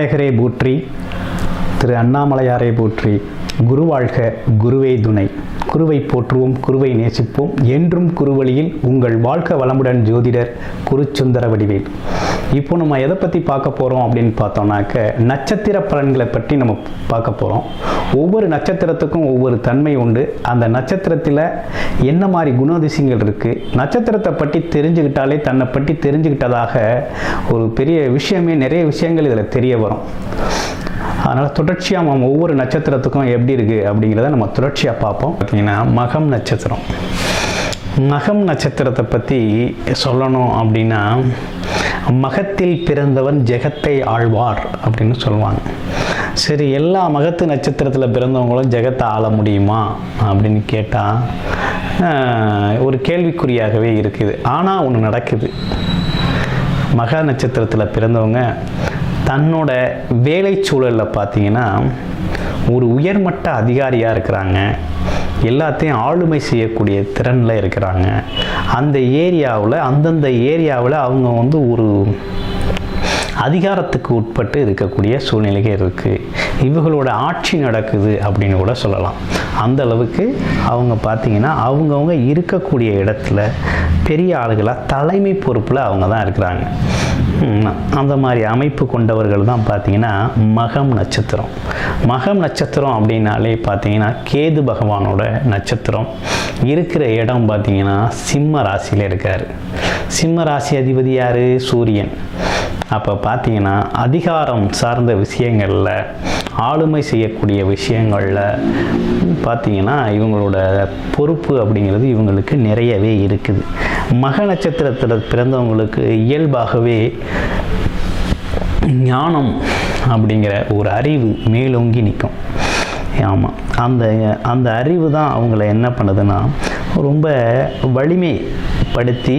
விநாயகரை போற்றி, திரு அண்ணாமலையாரை போற்றி. குரு வாழ்க, குருவே துணை. குருவை போற்றுவோம், குருவை நேசிப்போம். என்றும் குருவழியில் உங்கள் வாழ்க வளமுடன். ஜோதிடர் குருசுந்தர வடிவேல். இப்போ நம்ம எதை பற்றி பார்க்க போகிறோம் அப்படின்னு பார்த்தோம்னாக்க, நட்சத்திர பலன்களை பற்றி நம்ம பார்க்க போகிறோம். ஒவ்வொரு நட்சத்திரத்துக்கும் ஒவ்வொரு தன்மை உண்டு. அந்த நட்சத்திரத்தில் என்ன மாதிரி குணாதிசயங்கள் இருக்குது, நட்சத்திரத்தை பற்றி தெரிஞ்சுக்கிட்டாலே தன்னை பற்றி தெரிஞ்சுக்கிட்டதாக ஒரு பெரிய விஷயமே, நிறைய விஷயங்கள் இதில் தெரிய வரும். அதனால் தொடர்ச்சியாக நம்ம ஒவ்வொரு நட்சத்திரத்துக்கும் எப்படி இருக்குது அப்படிங்கிறத நம்ம தொடர்ச்சியாக பார்ப்போம். பார்த்தீங்கன்னா மகம் நட்சத்திரம். மகம் நட்சத்திரத்தை பற்றி சொல்லணும் அப்படின்னா, மகத்தில் பிறந்தவன் ஜெகத்தை ஆழ்வார் அப்படின்னு சொல்லுவாங்க. சரி, எல்லா மகத்து நட்சத்திரத்தில் பிறந்தவங்களும் ஜெகத்தை ஆள முடியுமா அப்படின்னு கேட்டால் ஒரு கேள்விக்குறியாகவே இருக்குது. ஆனால் ஒன்று நடக்குது. மக நட்சத்திரத்தில் பிறந்தவங்க தன்னோட வேலை சூழலில் பார்த்தீங்கன்னா ஒரு உயர்மட்ட அதிகாரியாக இருக்கிறாங்க. எல்லாத்தையும் ஆளுமை செய்யக்கூடிய திறனில் இருக்கிறாங்க. அந்த ஏரியாவில், அந்தந்த ஏரியாவில் அவங்க ஒரு அதிகாரத்துக்கு உட்பட்டு இருக்கக்கூடிய சூழ்நிலைகள் இருக்குது. இவங்களோட ஆட்சி நடக்குது அப்படின்னு கூட சொல்லலாம். அந்த அளவுக்கு அவங்க பார்த்திங்கன்னா அவங்கவுங்க இருக்கக்கூடிய இடத்துல பெரிய ஆளுகளாக தலைமை பொறுப்பில் அவங்க தான் இருக்கிறாங்க. அந்த மாதிரி அமைப்பு கொண்டவர்கள் தான் பார்த்திங்கன்னா மகம் நட்சத்திரம். மகம் நட்சத்திரம் அப்படின்னாலே பார்த்திங்கன்னா கேது பகவானோட நட்சத்திரம். இருக்கிற இடம் பார்த்திங்கன்னா சிம்ம ராசியில் இருக்கார். சிம்ம ராசி அதிபதி யார்? சூரியன். அப்போ பார்த்திங்கன்னா அதிகாரம் சார்ந்த விஷயங்களில், ஆளுமை செய்யக்கூடிய விஷயங்களில் பார்த்திங்கன்னா இவங்களோட பொறுப்பு அப்படிங்கிறது இவங்களுக்கு நிறையவே இருக்குது. மக நட்சத்திரத்தில் பிறந்தவங்களுக்கு இயல்பாகவே ஞானம் அப்படிங்கிற ஒரு அறிவு மேலோங்கி நிற்கும். ஆமாம், அந்த அறிவு தான் அவங்கள என்ன பண்ணுதுன்னா ரொம்ப வலிமைப்படுத்தி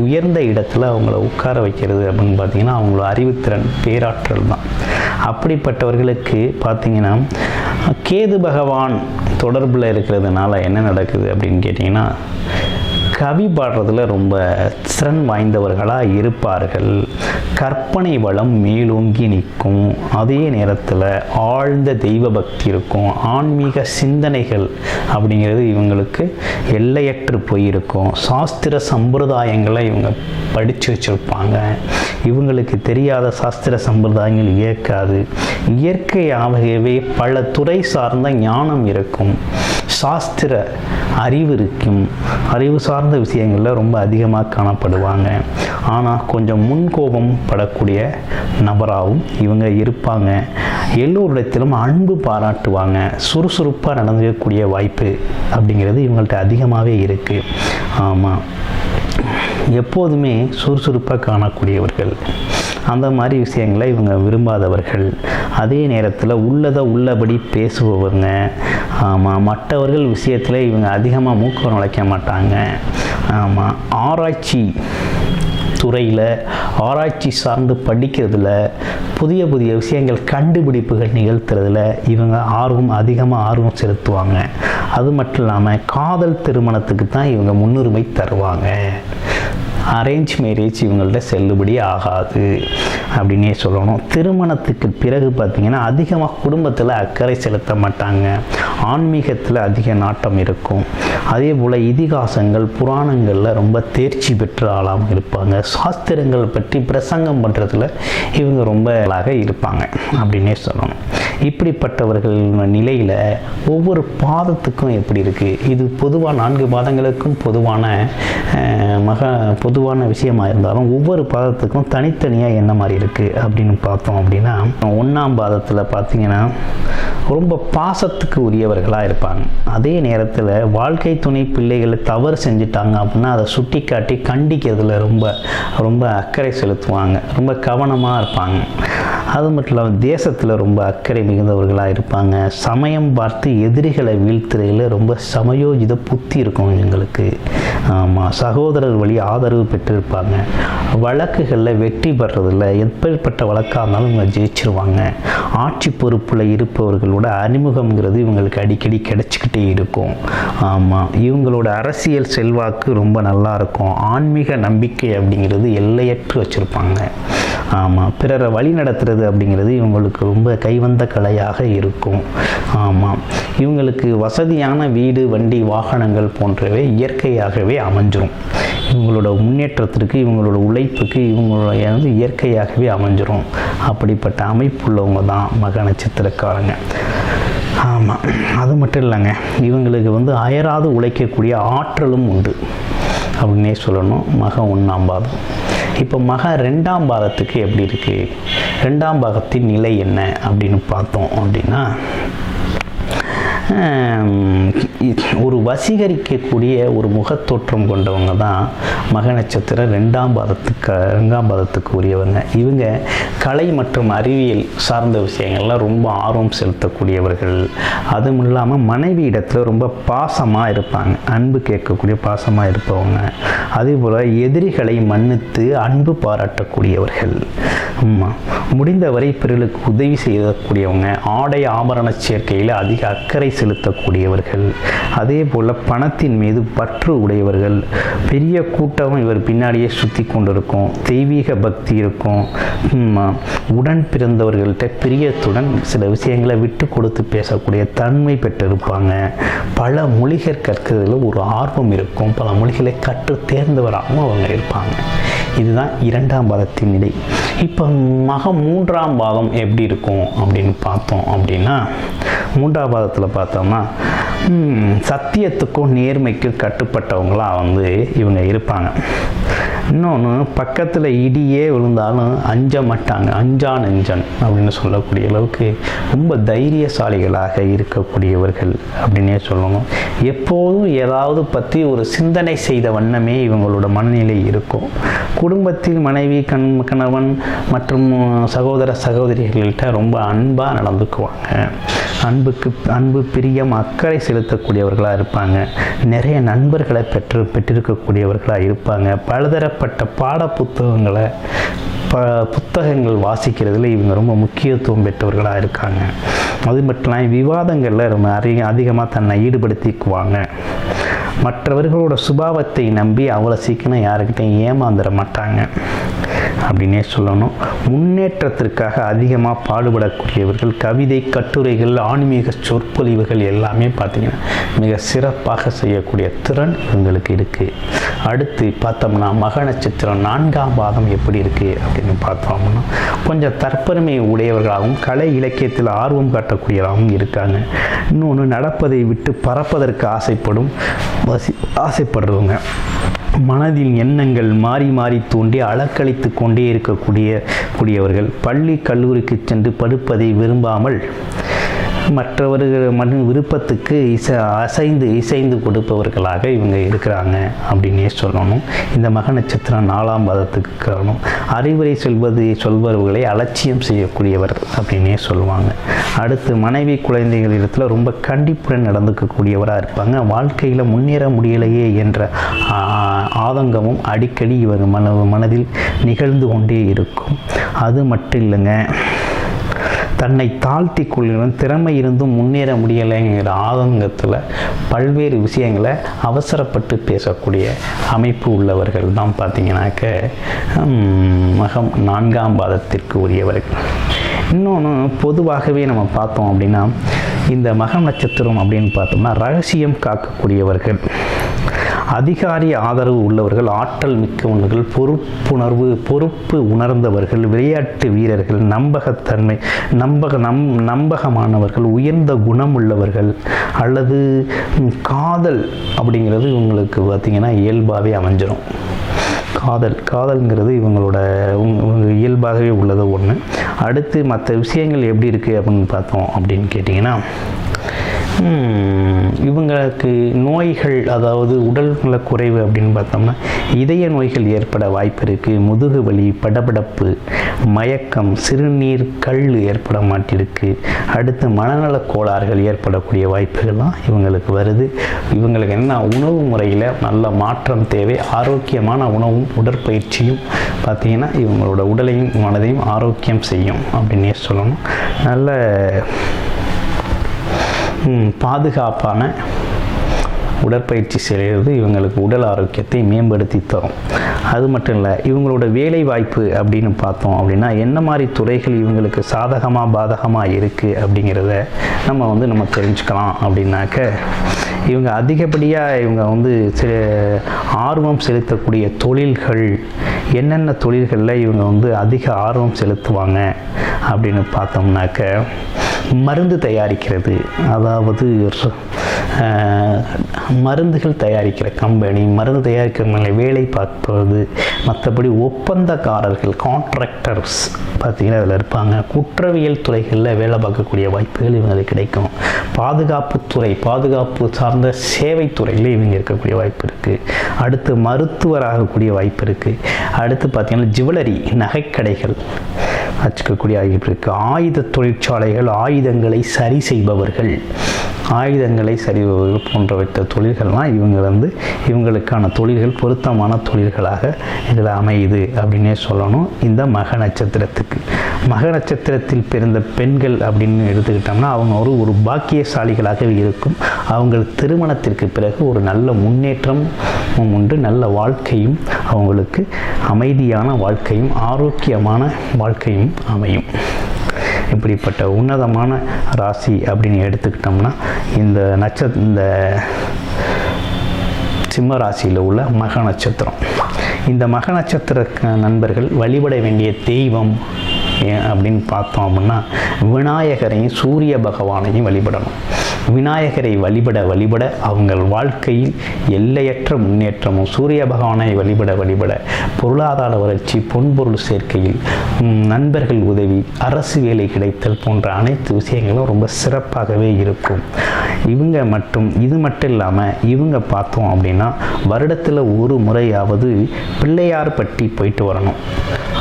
உயர்ந்த இடத்துல அவங்கள உட்கார வைக்கிறது அப்படின்னு பார்த்திங்கன்னா அவங்களோட அறிவுத்திறன், பேராற்றல் தான். அப்படிப்பட்டவர்களுக்கு பார்த்திங்கன்னா கேது பகவான் தொடர்பில் இருக்கிறதுனால என்ன நடக்குது அப்படின்னு கேட்டிங்கன்னா, கவி பாடுறதுல ரொம்ப திறன் வாய்ந்தவர்களாக இருப்பார்கள். கற்பனை வளம் மேலோங்கி நிற்கும். அதே நேரத்தில் ஆழ்ந்த தெய்வ பக்தி இருக்கும். ஆன்மீக சிந்தனைகள் அப்படிங்கிறது இவங்களுக்கு எல்லையற்று போயிருக்கும். சாஸ்திர சம்பிரதாயங்களை இவங்க படித்து வச்சுருப்பாங்க. இவங்களுக்கு தெரியாத சாஸ்திர சம்பிரதாயங்கள் இயற்காது. இயற்கையாகவே பல துறை சார்ந்த ஞானம் இருக்கும். சாஸ்திர அறிவு இருக்கும். அறிவு சார்ந்த விஷயங்களில் ரொம்ப அதிகமாக காணப்படுவாங்க. ஆனால் கொஞ்சம் முன்கோபம் படக்கூடிய நபராகவும் இவங்க இருப்பாங்க. எல்லோரிடத்திலும் அன்பு பாராட்டுவாங்க. சுறுசுறுப்பாக நடந்துக்கக்கூடிய வாய்ப்பு அப்படிங்கிறது இவங்கள்ட்ட அதிகமாகவே இருக்குது. ஆமாம், எப்போதுமே சுறுசுறுப்பாக காணக்கூடியவர்கள். அந்த மாதிரி விஷயங்களை இவங்க விரும்பாதவர்கள். அதே நேரத்தில் உள்ளபடி பேசுபவங்க. ஆமாம், மற்றவர்கள் விஷயத்தில் இவங்க அதிகமாக மூக்க நுழைக்க மாட்டாங்க. ஆமாம், ஆராய்ச்சி துறையில், ஆராய்ச்சி சார்ந்து படிக்கிறதுல, புதிய விஷயங்கள் கண்டுபிடிப்புகள் நிகழ்த்துறதுல இவங்க அதிகமாக ஆர்வம் செலுத்துவாங்க. அது மட்டும் இல்லாமல் காதல் திருமணத்துக்கு தான் இவங்க முன்னுரிமை தருவாங்க. அரேஞ்ச் மேரேஜ் இவங்கள்ட்ட செல்லுபடி ஆகாது அப்படின்னே சொல்லணும். திருமணத்துக்கு பிறகு பார்த்திங்கன்னா அதிகமாக குடும்பத்தில் அக்கறை செலுத்த மாட்டாங்க. ஆன்மீகத்தில் அதிக நாட்டம் இருக்கும். அதே போல் இதிகாசங்கள், புராணங்களில் ரொம்ப தேர்ச்சி பெற்ற ஆளாகவும் இருப்பாங்க. சாஸ்திரங்கள் பற்றி பிரசங்கம் பண்ணுறதுல இவங்க ரொம்ப இருப்பாங்க அப்படின்னே சொல்லணும். இப்படிப்பட்டவர்கள் நிலையில் ஒவ்வொரு பாதத்துக்கும் எப்படி இருக்குது, இது பொதுவாக 4 பாதங்களுக்கும் பொதுவான விஷயமாக இருந்தாலும் ஒவ்வொரு பாதத்துக்கும் தனித்தனியாக என்ன மாதிரி இருக்குது அப்படின்னு பார்த்தோம் அப்படின்னா, 1ஆம் பாதத்தில் பார்த்திங்கன்னா ரொம்ப பாசத்துக்கு உரியவர்களாக இருப்பாங்க. அதே நேரத்தில் வாழ்க்கை துணை பிள்ளைகளை தவறு செஞ்சுட்டாங்க அப்படின்னா அதை சுட்டி காட்டி கண்டிக்கிறதுல ரொம்ப அக்கறை செலுத்துவாங்க. ரொம்ப கவனமாக இருப்பாங்க. அது மட்டும் இல்லாமல் தேசத்தில் ரொம்ப அக்கறை மிகுந்தவர்களாக இருப்பாங்க. சமயம் பார்த்து எதிரிகளை வீழ்த்துறையில் ரொம்ப சமயோஜித புத்தி இருக்கும் இவங்களுக்கு. ஆமாம், சகோதரர் வழி ஆதரவு பெற்றிருப்பாங்க. வழக்குகளில் வெற்றி பெறதில்ல, எப்பேற்பட்ட வழக்காக இருந்தாலும் இவங்க ஜெயிச்சிருவாங்க. ஆட்சி பொறுப்பில் இருப்பவர்களோட அறிமுகம்ங்கிறது இவங்களுக்கு அடிக்கடி கிடைச்சிக்கிட்டே இருக்கும். ஆமாம், இவங்களோட அரசியல் செல்வாக்கு ரொம்ப நல்லா இருக்கும். ஆன்மீக நம்பிக்கை அப்படிங்கிறது எல்லையற்று வச்சுருப்பாங்க. ஆமாம், பிறரை வழி நடத்துறது அப்படிங்கிறது இவங்களுக்கு ரொம்ப கைவந்த கலையாக இருக்கும். ஆமாம், இவங்களுக்கு வசதியான வீடு, வண்டி, வாகனங்கள் போன்றவை இயற்கையாகவே அமைஞ்சிரும். இவங்களோட முன்னேற்றத்திற்கு, இவங்களோட உழைப்புக்கு இவங்களோட இயற்கையாகவே அமைஞ்சிரும். அப்படிப்பட்ட அமைப்புள்ளவங்க தான் மக நட்சத்திரக்காரங்க. ஆமாம், அது மட்டும் இல்லைங்க, இவங்களுக்கு அயராது உழைக்கக்கூடிய ஆற்றலும் உண்டு அப்படின்னே சொல்லணும். மக 1ஆம் பாதம். இப்போ மக 2ஆம் பாதத்துக்கு எப்படி இருக்குது, 2ஆம் பாகத்தின் நிலை என்ன அப்படின்னு பார்த்தோம் அப்படின்னா, ஒரு வசீகரிக்கக்கூடிய ஒரு முகத்தோற்றம் கொண்டவங்க தான் மக நட்சத்திரம் 2ஆம் பாதத்துக்கு உரியவங்க. இவங்க கலை மற்றும் அறிவியல் சார்ந்த விஷயங்கள்லாம் ரொம்ப ஆர்வம் செலுத்தக்கூடியவர்கள். அதுவும் இல்லாமல் மனைவி இடத்துல ரொம்ப பாசமாக இருப்பாங்க, அன்பு கேட்கக்கூடிய பாசமாக இருப்பவங்க. அதே போல் எதிரிகளை மன்னித்து அன்பு பாராட்டக்கூடியவர்கள். முடிந்தவரை பிறருக்கு உதவி செய்யக்கூடியவங்க. ஆடை ஆபரண சேர்க்கையில் அதிக அக்கறை செலுத்தக்கூடியவர்கள். அதே போல் பணத்தின் மீது பற்று உடையவர்கள். பெரிய கூட்டம் இவர் பின்னாடியே சுற்றி கொண்டிருக்கும். தெய்வீக பக்தி இருக்கும். உடன் பிறந்தவர்கள்ட்ட பிரியத்துடன் சில விஷயங்களை விட்டு கொடுத்து பேசக்கூடிய தன்மை பெற்றிருப்பாங்க. பல மொழிகள் கற்கிறதுல ஒரு ஆர்வம் இருக்கும். பல மொழிகளை கற்று தேர்ந்தவராகவும் அவங்க இருப்பாங்க. இதுதான் 2ஆம் பாதத்தின் நிலை. இப்போ மக 3ஆம் பாதம் எப்படி இருக்கும் அப்படின்னு பார்த்தோம் அப்படின்னா, 3ஆம் பாதத்தில் பார்த்தோம்னா சத்தியத்துக்கும் நேர்மைக்கும் கட்டுப்பட்டவங்களாக இவங்க இருப்பாங்க. இன்னொன்று, பக்கத்தில் இடியே விழுந்தாலும் அஞ்ச மாட்டாங்க. அஞ்சா நெஞ்சன் அப்படின்னு சொல்லக்கூடிய அளவுக்கு ரொம்ப தைரியசாலிகளாக இருக்கக்கூடியவர்கள் அப்படின்னே சொல்லணும். எப்போதும் ஏதாவது பற்றி ஒரு சிந்தனை செய்த வண்ணமே இவங்களோட மனநிலை இருக்கும். குடும்பத்தில் மனைவி, கணவன் மற்றும் சகோதர சகோதரிகள்கிட்ட ரொம்ப அன்பாக நடந்துக்குவாங்க. அன்பு, பிரியம், அக்கறை செலுத்தக்கூடியவர்களாக இருப்பாங்க. நிறைய நண்பர்களை பெற்றிருக்கக்கூடியவர்களாக இருப்பாங்க. பலதரப்பட்ட பாட புத்தகங்கள் வாசிக்கிறதுல இவங்க ரொம்ப முக்கியத்துவம் பெற்றவர்களாக இருக்காங்க. அது மட்டும் இல்லாமல் விவாதங்களில் ரொம்ப அதிகமாக தன்னை ஈடுபடுத்திக்குவாங்க. மற்றவர்களோட சுபாவத்தை நம்பி அவ்வளோ சீக்கிரம் யாருக்கிட்டையும் ஏமாந்துட மாட்டாங்க அப்படின்னே சொல்லணும். முன்னேற்றத்திற்காக அதிகமாக பாடுபடக்கூடியவர்கள். கவிதை, கட்டுரைகள், ஆன்மீக சொற்பொழிவுகள் எல்லாமே பார்த்திங்கன்னா மிக சிறப்பாக செய்யக்கூடிய திறன் இவங்களுக்கு இருக்குது. அடுத்து பார்த்தோம்னா மக நட்சத்திரம் 4ஆம் பாதம் எப்படி இருக்குது அப்படின்னு பார்த்தோம்னா, கொஞ்சம் தற்பெருமை உடையவர்களாகவும் கலை இலக்கியத்தில் ஆர்வம் காட்டக்கூடியவராகவும் இருக்காங்க. இன்னொன்று, நடப்பதை விட்டு பறப்பதற்கு ஆசைப்படுறவங்க. மனதில் எண்ணங்கள் மாறி மாறி தோண்டி அலக்களித்து கொண்டே இருக்கக்கூடியவர்கள். பள்ளி கல்லூரிக்கு சென்று படிப்பதை விரும்பாமல் மற்றவர்கள் விருப்பத்துக்கு இசைந்து கொடுப்பவர்களாக இவங்க இருக்கிறாங்க அப்படின்னே சொல்லணும். இந்த மக நட்சத்திரம் 4ஆம் பாதத்துக்கு காரணம். அறிவுரை சொல்பவர்களை அலட்சியம் செய்யக்கூடியவர் அப்படின்னே சொல்லுவாங்க. அடுத்து, மனைவி குழந்தைகள் இடத்துல ரொம்ப கண்டிப்புடன் நடந்துக்கக்கூடியவராக இருப்பாங்க. வாழ்க்கையில் முன்னேற முடியலையே என்ற ஆதங்கமும் அடிக்கடி இவங்க மனதில் நிகழ்ந்து கொண்டே இருக்கும். அது மட்டும் இல்லைங்க, தன்னை தாழ்த்தி கொள்ளும் திறமை இருந்தும் முன்னேற முடியலைங்கிற ஆதங்கத்தில் பல்வேறு விஷயங்களை அவசரப்பட்டு பேசக்கூடிய அமைப்பு உள்ளவர்கள் தான் பார்த்திங்கனாக்க மகம் 4ஆம் பாதத்திற்கு உரியவர்கள். இன்னொன்று, பொதுவாகவே நம்ம பார்த்தோம் அப்படின்னா, இந்த மக நட்சத்திரம் அப்படின்னு பார்த்தோம்னா ரகசியம் காக்கக்கூடியவர்கள், அதிகாரி ஆதரவு உள்ளவர்கள், ஆற்றல் மிக்கவர்கள், பொறுப்பு உணர்ந்தவர்கள், விளையாட்டு வீரர்கள், நம்பகமானவர்கள், உயர்ந்த குணம் உள்ளவர்கள், அல்லது காதல் அப்படிங்கிறது இவங்களுக்கு பார்த்திங்கன்னா இயல்பாகவே அமைஞ்சிடும். காதல்ங்கிறது இவங்களோட இயல்பாகவே உள்ளது ஒன்று. அடுத்து, மற்ற விஷயங்கள் எப்படி இருக்குது அப்படின்னு பார்த்தோம் அப்படின்னு கேட்டிங்கன்னா, இவங்களுக்கு நோய்கள், அதாவது உடல் நலக்குறைவு அப்படின்னு பார்த்தோம்னா இதய நோய்கள் ஏற்பட வாய்ப்பு இருக்குது. முதுகு வலி, படபடப்பு, மயக்கம், சிறுநீர் கல் ஏற்பட மாட்டிருக்கு. அடுத்து மனநல கோளாறுகள் ஏற்படக்கூடிய வாய்ப்புகள்லாம் இவங்களுக்கு வருது. இவங்களுக்கு என்ன உணவு முறையில் நல்ல மாற்றம் தேவை. ஆரோக்கியமான உணவும் உடற்பயிற்சியும் பார்த்திங்கன்னா இவங்களோட உடலையும் மனதையும் ஆரோக்கியம் செய்யும் அப்படின்னே சொல்லணும். நல்ல பாதுகாப்பான உடற்பயிற்சி செய்கிறது இவங்களுக்கு உடல் ஆரோக்கியத்தை மேம்படுத்தி தரும். அது மட்டும் இல்லை, இவங்களோட வேலை வாய்ப்பு அப்படின்னு பார்த்தோம் அப்படின்னா என்ன மாதிரி துறைகள் இவங்களுக்கு சாதகமாக பாதகமாக இருக்குது அப்படிங்கிறத நம்ம தெரிஞ்சுக்கலாம். அப்படின்னாக்க இவங்க அதிகப்படியாக இவங்க ஆர்வம் செலுத்தக்கூடிய தொழில்கள் என்னென்ன தொழில்களில் இவங்க அதிக ஆர்வம் செலுத்துவாங்க அப்படின்னு பார்த்தோம்னாக்க மருந்து தயாரிக்கிறது, அதாவது மருந்துகள் தயாரிக்கிற கம்பெனி, மருந்து தயாரிக்கிற வேலை பார்ப்பது, மற்றபடி ஒப்பந்தக்காரர்கள் கான்ட்ராக்டர்ஸ் பார்த்திங்கன்னா அதில் இருப்பாங்க. குற்றவியல் துறைகளில் வேலை பார்க்கக்கூடிய வாய்ப்புகள் இவங்களுக்கு கிடைக்கும். பாதுகாப்புத்துறை, பாதுகாப்பு சார்ந்த சேவைத்துறையில் இவங்க இருக்கக்கூடிய வாய்ப்பு இருக்குது. அடுத்து மருத்துவராகக்கூடிய வாய்ப்பு இருக்குது. அடுத்து பார்த்திங்கன்னா ஜுவல்லரி, நகைக்கடைகள் வச்சுக்கக்கூடிய வாய்ப்பு இருக்குது. ஆயுத தொழிற்சாலைகள், ஆயுதங்களை சரி செய்பவர்கள், ஆயுதங்களை சரிபவர்கள் போன்றவற்ற தொழில்கள்லாம் இவங்களுக்கான தொழில்கள் பொருத்தமான தொழில்களாக இதில் அமையுது அப்படின்னே சொல்லணும். இந்த மக நட்சத்திரத்துக்கு, மக நட்சத்திரத்தில் பிறந்த பெண்கள் அப்படின்னு எடுத்துக்கிட்டோம்னா அவங்க ஒரு பாக்கியசாலிகளாக இருக்கும். அவங்க திருமணத்திற்கு பிறகு ஒரு நல்ல முன்னேற்றம் உண்டு, நல்ல வாழ்க்கையும் அவங்களுக்கு அமைதியான வாழ்க்கையும் ஆரோக்கியமான வாழ்க்கையும் அமையும். இப்படிப்பட்ட உன்னதமான ராசி அப்படின்னு எடுத்துக்கிட்டோம்னா இந்த சிம்ம ராசியில் உள்ள மக நட்சத்திரம். இந்த மக நட்சத்திர நண்பர்கள் வழிபட வேண்டிய தெய்வம் அப்படின்னு பார்த்தோம் அப்படின்னா விநாயகரையும் சூரிய பகவானையும் வழிபடணும். விநாயகரை வழிபட அவங்கள் வாழ்க்கையில் எல்லையற்ற முன்னேற்றமும், சூரிய பகவானை வழிபட பொருளாதார வளர்ச்சி, பொன்பொருள் சேர்க்கையில், நண்பர்கள் உதவி, அரசு வேலை கிடைத்தல் போன்ற அனைத்து விஷயங்களும் ரொம்ப சிறப்பாகவே இருக்கும். இது மட்டும் இல்லாமல் இவங்க பார்த்தோம் அப்படின்னா வருடத்தில் ஒரு முறையாவது பிள்ளையார்பட்டி போயிட்டு வரணும்.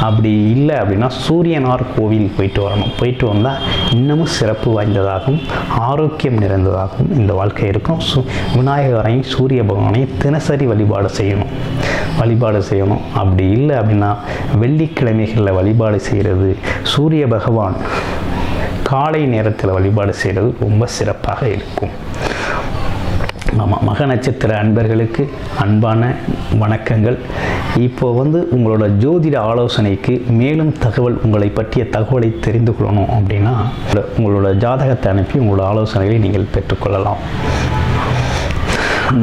அப்படி இல்லை அப்படின்னா சூரியனார் கோவில் போயிட்டு வரணும். போயிட்டு வந்தால் இன்னமும் சிறப்பு வாய்ந்ததாகவும் ஆரோக்கியம் நிறைந்ததாகவும் இந்த வாழ்க்கை இருக்கும். விநாயகரையும் சூரிய பகவானையும் தினசரி வழிபாடு செய்யணும். அப்படி இல்லை அப்படின்னா வெள்ளிக்கிழமைகளில் வழிபாடு செய்கிறது, சூரிய பகவான் காலை நேரத்தில் வழிபாடு செய்கிறது ரொம்ப சிறப்பாக இருக்கும். ஆமாம், மக நட்சத்திர அன்பர்களுக்கு அன்பான வணக்கங்கள். இப்போ உங்களோட ஜோதிட ஆலோசனைக்கு மேலும் உங்களை பற்றிய தகவலை தெரிந்து கொள்ளணும் அப்படின்னா உங்களோட ஜாதகத்தை அனுப்பி உங்களோட ஆலோசனைகளை நீங்கள் பெற்றுக்கொள்ளலாம்.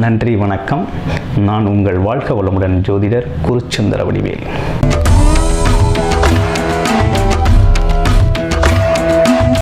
நன்றி, வணக்கம். நான் உங்கள் வாழ்க வளமுடன் ஜோதிடர் குருச்சந்திர வடிவேல்.